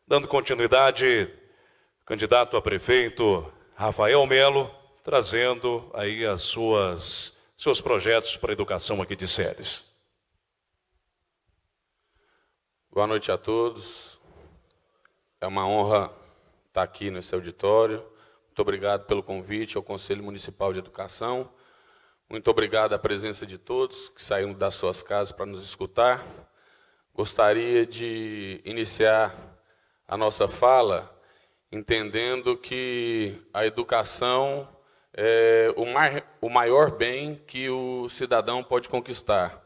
Dando continuidade, candidato a prefeito Rafael Melo, trazendo aí seus projetos para a educação aqui de Ceres. Boa noite a todos. É uma honra estar aqui nesse auditório. Muito obrigado pelo convite ao Conselho Municipal de Educação. Muito obrigado à presença de todos que saíram das suas casas para nos escutar. Gostaria de iniciar a nossa fala entendendo que a educação é o maior bem que o cidadão pode conquistar.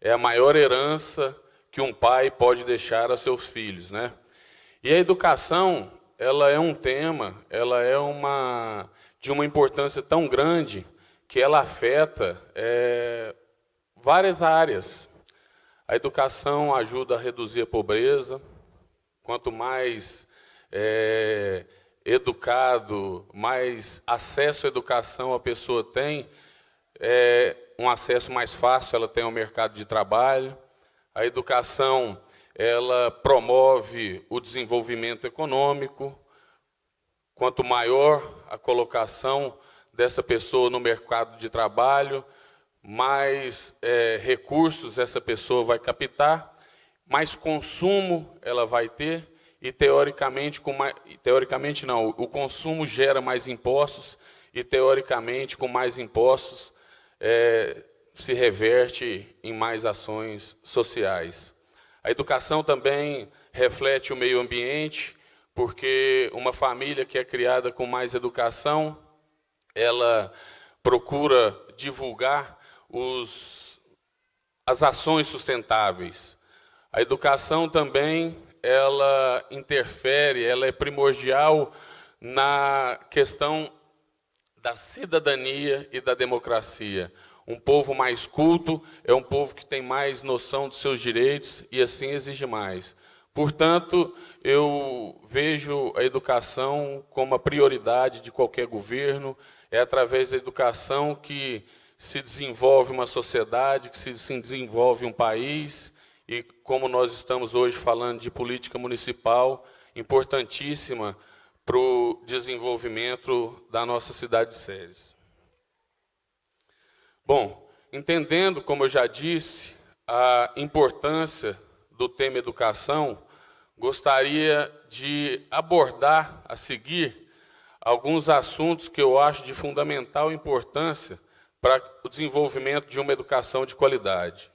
É a maior herança que um pai pode deixar a seus filhos, né? E a educação, ela é um tema, ela é de uma importância tão grande que ela afeta várias áreas. A educação ajuda a reduzir a pobreza. Quanto mais educado, mais acesso à educação a pessoa tem, um acesso mais fácil ela tem ao mercado de trabalho. A educação, ela promove o desenvolvimento econômico. Quanto maior a colocação dessa pessoa no mercado de trabalho, mais recursos essa pessoa vai captar, mais consumo ela vai ter e, teoricamente não, o consumo gera mais impostos e, teoricamente, com mais impostos, se reverte em mais ações sociais. A educação também reflete o meio ambiente, porque uma família que é criada com mais educação, ela procura divulgar as ações sustentáveis. A educação também, ela interfere, ela é primordial na questão da cidadania e da democracia. Um povo mais culto é um povo que tem mais noção dos seus direitos e assim exige mais. Portanto, eu vejo a educação como a prioridade de qualquer governo. É através da educação que se desenvolve uma sociedade, que se desenvolve um país. E como nós estamos hoje falando de política municipal, importantíssima para o desenvolvimento da nossa cidade de Ceres. Bom, entendendo, como eu já disse, a importância do tema educação, gostaria de abordar a seguir alguns assuntos que eu acho de fundamental importância para o desenvolvimento de uma educação de qualidade.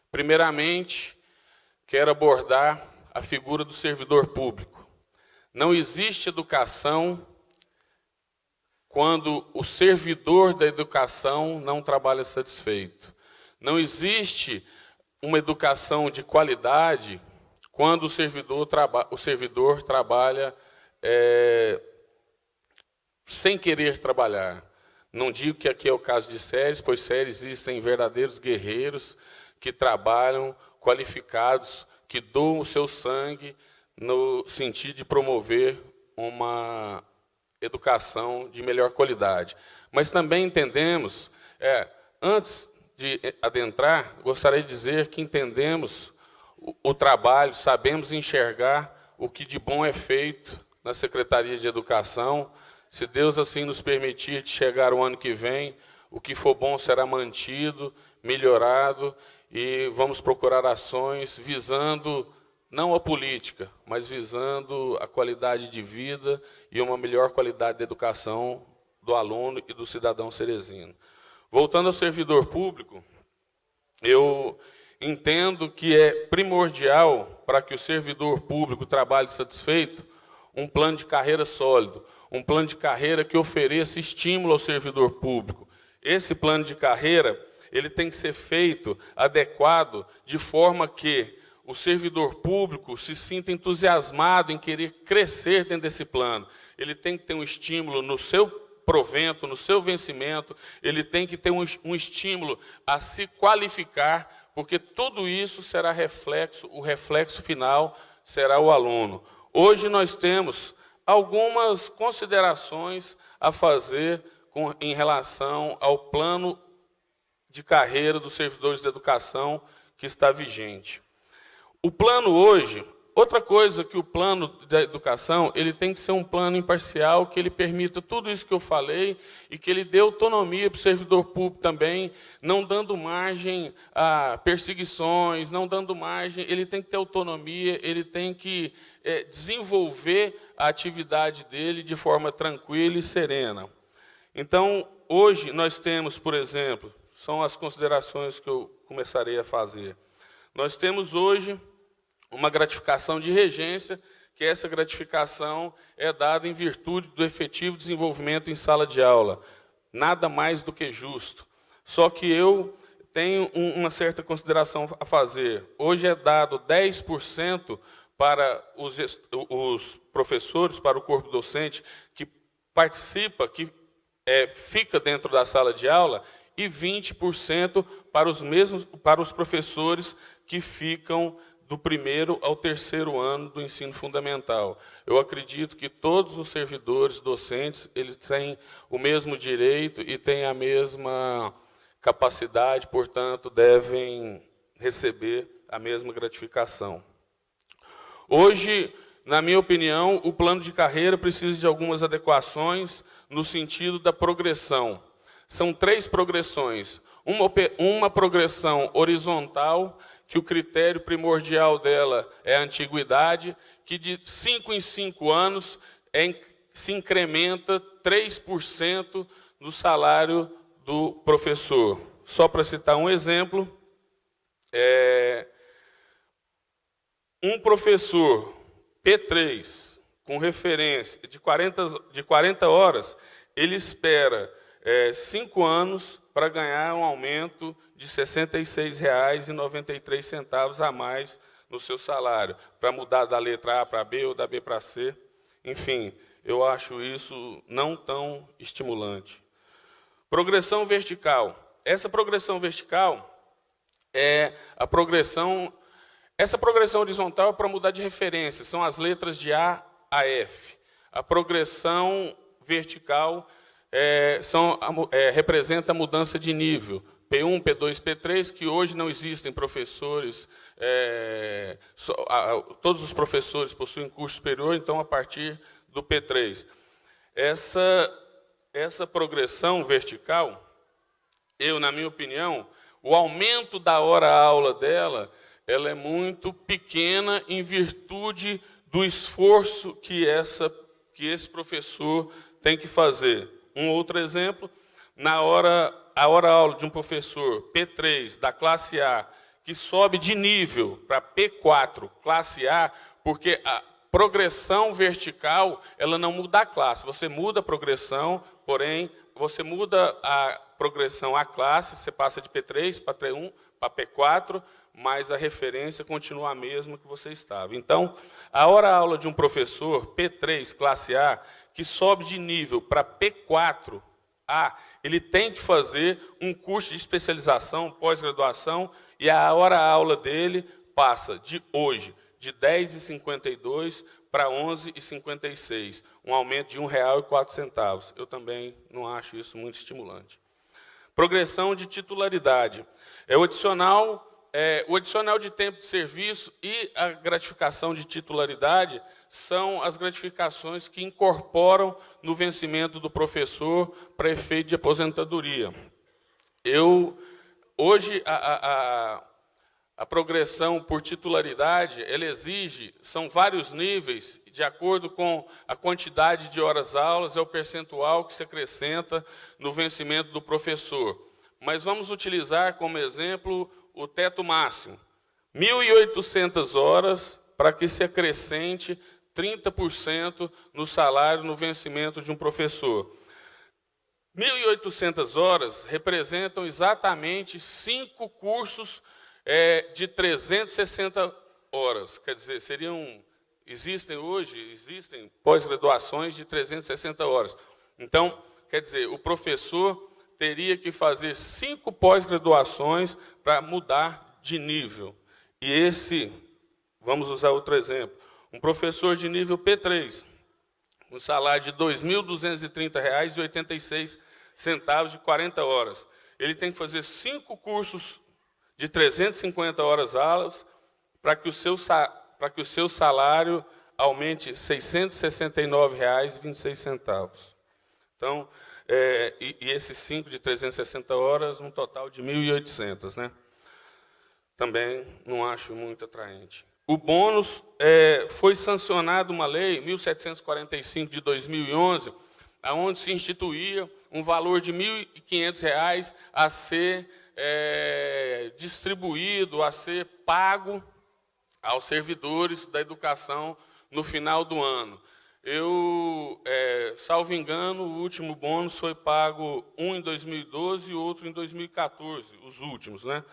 Primeiramente, quero abordar a figura do servidor público. Não existe educação quando o servidor da educação não trabalha satisfeito. Não existe uma educação de qualidade quando o servidor trabalha sem querer trabalhar. Não digo que aqui é o caso de Ceres, pois Ceres existem verdadeiros guerreiros que trabalham, qualificados, que doam o seu sangue no sentido de promover uma educação de melhor qualidade. Mas também entendemos, antes de adentrar, gostaria de dizer que entendemos o trabalho, sabemos enxergar o que de bom é feito na Secretaria de Educação. Se Deus assim nos permitir de chegar o ano que vem, o que for bom será mantido, melhorado, e vamos procurar ações visando não a política, mas visando a qualidade de vida e uma melhor qualidade de educação do aluno e do cidadão ceresino. Voltando ao servidor público, eu entendo que é primordial para que o servidor público trabalhe satisfeito um plano de carreira sólido, um plano de carreira que ofereça estímulo ao servidor público. Esse plano de carreira ele tem que ser feito adequado de forma que o servidor público se sinta entusiasmado em querer crescer dentro desse plano. Ele tem que ter um estímulo no seu provento, no seu vencimento, ele tem que ter um estímulo a se qualificar, porque tudo isso será reflexo, o reflexo final será o aluno. Hoje nós temos algumas considerações a fazer em relação ao plano de carreira dos servidores de educação que está vigente. O plano hoje, Outra coisa que o plano da educação, ele tem que ser um plano imparcial, que ele permita tudo isso que eu falei e que ele dê autonomia para o servidor público também, não dando margem a perseguições, não dando margem, ele tem que ter autonomia, ele tem que desenvolver a atividade dele de forma tranquila e serena. Então, hoje nós temos, por exemplo, são as considerações que eu começarei a fazer. Nós temos hoje uma gratificação de regência, que essa gratificação é dada em virtude do efetivo desenvolvimento em sala de aula. Nada mais do que justo. Só que eu tenho uma certa consideração a fazer. Hoje é dado 10% para os professores, para o corpo docente, que participa, que fica dentro da sala de aula, e 20% para os professores que ficam do primeiro ao terceiro ano do ensino fundamental. Eu acredito que todos os servidores docentes, eles têm o mesmo direito e têm a mesma capacidade, portanto, devem receber a mesma gratificação. Hoje, na minha opinião, o plano de carreira precisa de algumas adequações no sentido da progressão. São 3 progressões. Uma progressão horizontal, que o critério primordial dela é a antiguidade, que de 5 em 5 anos se incrementa 3% no salário do professor. Só para citar um exemplo, um professor P3, com referência de 40 horas, ele espera 5 anos para ganhar um aumento de R$ 66,93 a mais no seu salário, para mudar da letra A para B ou da B para C. Enfim, eu acho isso não tão estimulante. Progressão vertical. Essa progressão vertical é a progressão... Essa progressão horizontal é para mudar de referência, são as letras de A a F. A progressão vertical representa a mudança de nível. P1, P2, P3, que hoje não existem professores, todos os professores possuem curso superior, então a partir do P3. Essa progressão vertical, na minha opinião, o aumento da hora-aula dela, ela é muito pequena em virtude do esforço que esse professor tem que fazer. Um outro exemplo, a hora-aula de um professor P3 da classe A, que sobe de nível para P4, classe A, porque a progressão vertical, ela não muda a classe. Você muda a progressão, porém, você muda a progressão à classe, você passa de P3 para P1, para P4, mas a referência continua a mesma que você estava. Então, a hora-aula de um professor P3, classe A, que sobe de nível para P4A, ele tem que fazer um curso de especialização, pós-graduação, e a hora-aula dele passa de hoje, de R$ 10,52 para R$ 11,56, um aumento de R$ 1,04. Eu também não acho isso muito estimulante. Progressão de titularidade. O adicional de tempo de serviço e a gratificação de titularidade são as gratificações que incorporam no vencimento do professor para efeito de aposentadoria. Hoje, a progressão por titularidade, ela exige, são vários níveis, de acordo com a quantidade de horas-aulas, é o percentual que se acrescenta no vencimento do professor. Mas vamos utilizar como exemplo o teto máximo, 1.800 horas para que se acrescente 30% no salário no vencimento de um professor. 1.800 horas representam exatamente 5 cursos de 360 horas. Quer dizer, existem pós-graduações de 360 horas. Então, quer dizer, o professor teria que fazer 5 pós-graduações para mudar de nível. E vamos usar outro exemplo, um professor de nível P3, um salário de R$ 2.230,86 de 40 horas. Ele tem que fazer 5 cursos de 350 horas-aulas para que o seu para que o seu salário aumente R$ 669,26. Então, e esses 5 de 360 horas, um total de 1.800, né? Também não acho muito atraente. O bônus, foi sancionada uma lei, 1745 de 2011, onde se instituía um valor de R$ 1.500 a ser distribuído, a ser pago aos servidores da educação no final do ano. Eu, salvo engano, o último bônus foi pago um em 2012 e outro em 2014, os últimos, né?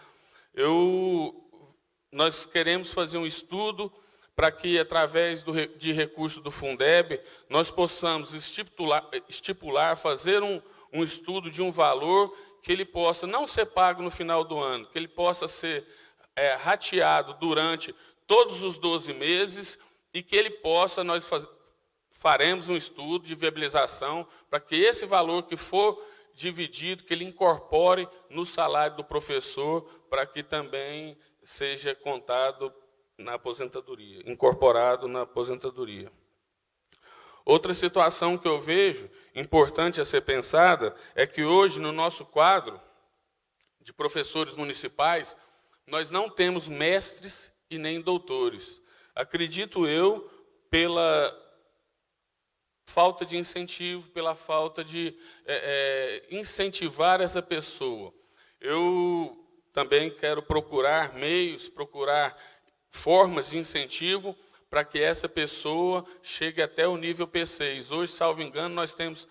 Nós queremos fazer um estudo para que, através de recursos do Fundeb, nós possamos estipular, fazer um estudo de um valor que ele possa não ser pago no final do ano, que ele possa ser rateado durante todos os 12 meses e que ele possa, faremos um estudo de viabilização para que esse valor que for dividido, que ele incorpore no salário do professor, para que também seja contado na aposentadoria, incorporado na aposentadoria. Outra situação que eu vejo importante a ser pensada é que hoje, no nosso quadro de professores municipais, nós não temos mestres e nem doutores. Acredito eu, pela falta de incentivo, pela falta de incentivar essa pessoa. Eu também quero procurar meios, procurar formas de incentivo para que essa pessoa chegue até o nível P6. Hoje, salvo engano, nós temos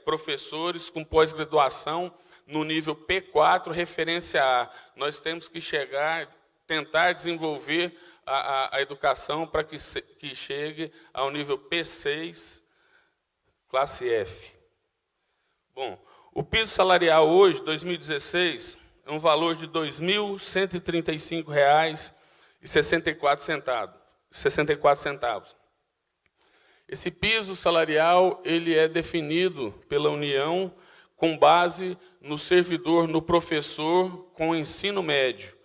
professores com pós-graduação no nível P4, referência A. Nós temos que tentar desenvolver a educação para que chegue ao nível P6, classe F. Bom, o piso salarial hoje, 2016, é um valor de R$ 2.135,64. Esse piso salarial ele é definido pela União com base no servidor, no professor com ensino médio.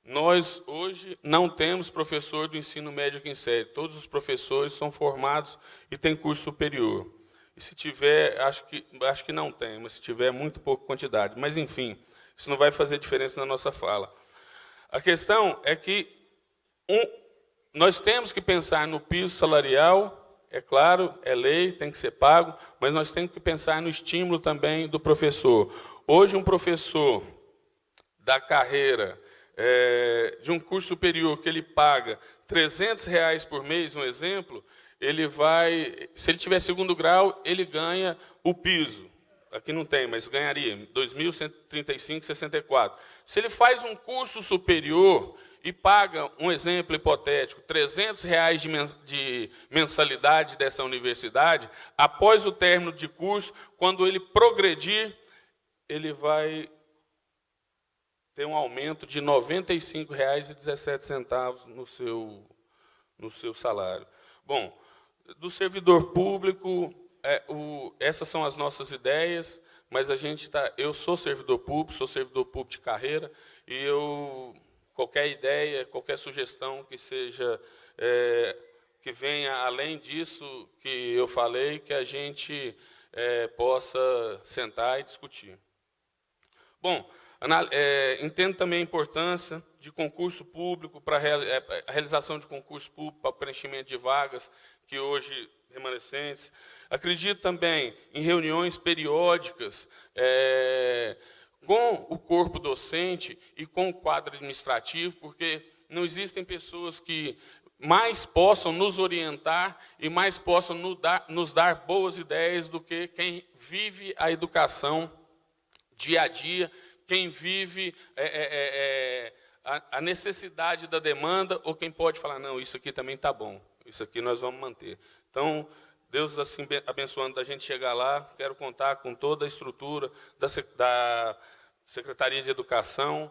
Nós, hoje, não temos professor do ensino médio aqui em Séries. Todos os professores são formados e têm curso superior. E se tiver, acho que não tem, mas se tiver, muito pouca quantidade. Mas, enfim, isso não vai fazer diferença na nossa fala. A questão é que nós temos que pensar no piso salarial, é claro, é lei, tem que ser pago, mas nós temos que pensar no estímulo também do professor. Hoje, um professor da carreira, de um curso superior, que ele paga R$ 300 por mês, um exemplo, ele vai, se ele tiver segundo grau, ele ganha o piso. Aqui não tem, mas ganharia, R$ 2.135,64. Se ele faz um curso superior e paga, um exemplo hipotético, R$ 300 de mensalidade dessa universidade, após o término de curso, quando ele progredir, ele vai ter um aumento de R$ 95,17 no seu salário. Bom, do servidor público, essas são as nossas ideias, mas eu sou servidor público de carreira, e qualquer ideia, qualquer sugestão que seja, que venha além disso que eu falei, que a gente possa sentar e discutir. Bom, entendo também a importância de concurso público, para a realização de concurso público para o preenchimento de vagas que hoje remanescentes. Acredito também em reuniões periódicas com o corpo docente e com o quadro administrativo, porque não existem pessoas que mais possam nos orientar e mais possam nos dar boas ideias do que quem vive a educação dia a dia, quem vive a necessidade da demanda, ou quem pode falar, não, isso aqui também está bom, isso aqui nós vamos manter. Então, Deus assim abençoando da gente chegar lá, quero contar com toda a estrutura da Secretaria de Educação,